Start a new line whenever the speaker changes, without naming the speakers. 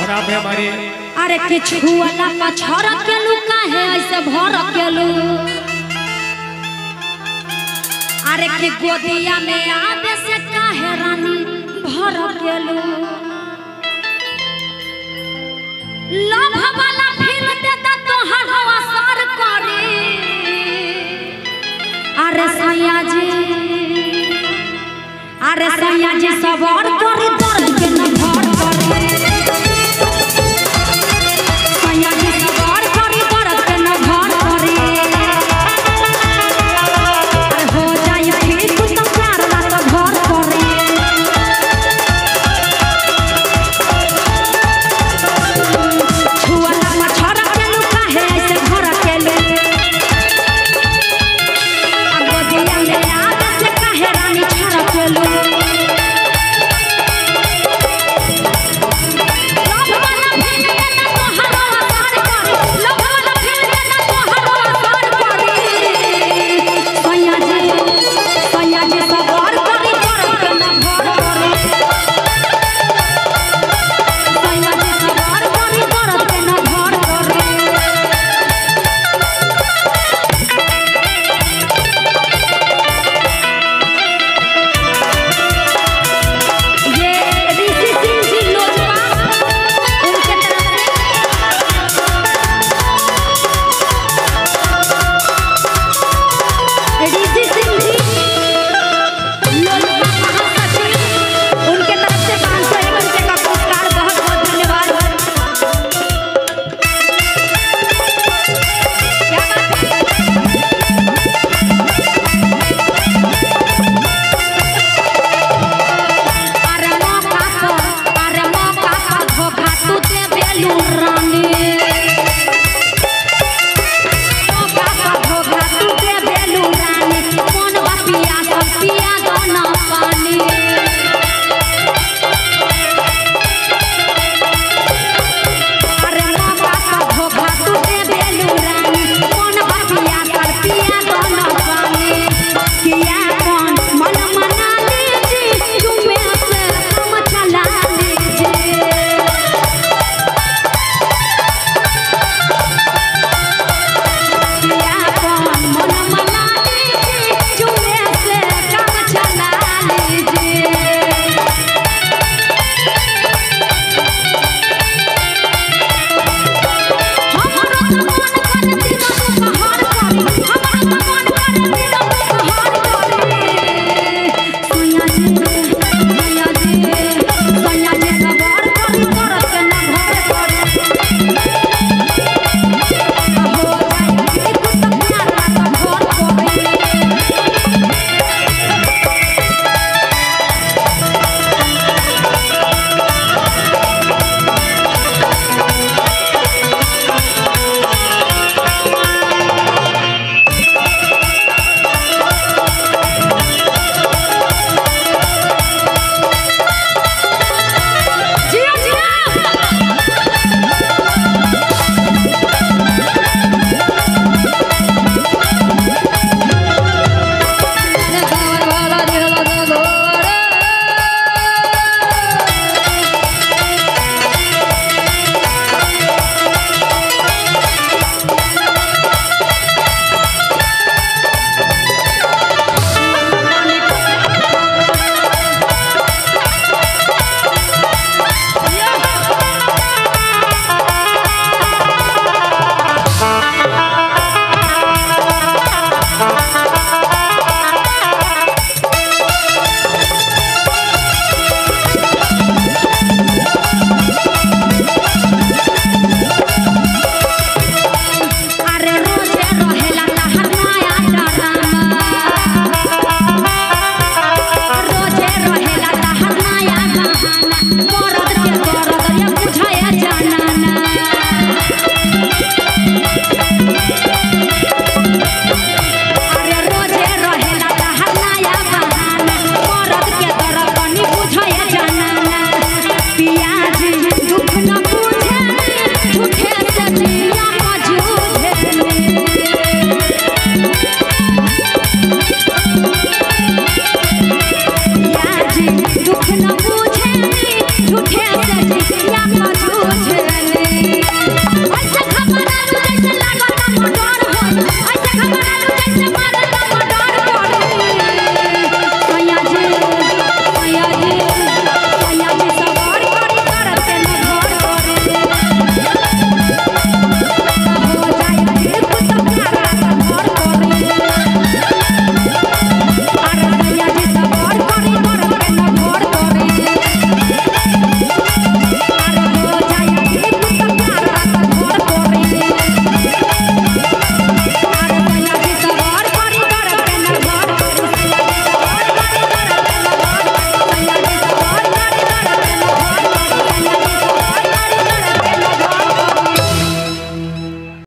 खराब है हमारी।
अरे के छुआला पछड़ के लुका है ऐसे भर के लू। अरे के गोदिया में आवे से काहे रानी भर के लू। लव वाला फील देता तो हर असर करे। अरे सैया जी सवार करे दर्द के न भर करे। सैया जी सवार करे दर्द के न भर करे। अरे हो जाए ठीक तो प्यार वाला भर करे। छुआला मछड़ के लुका है ऐसे भर के ले। गोदिया में आवे से काहे रानी छड़ के लू। या तो जूझ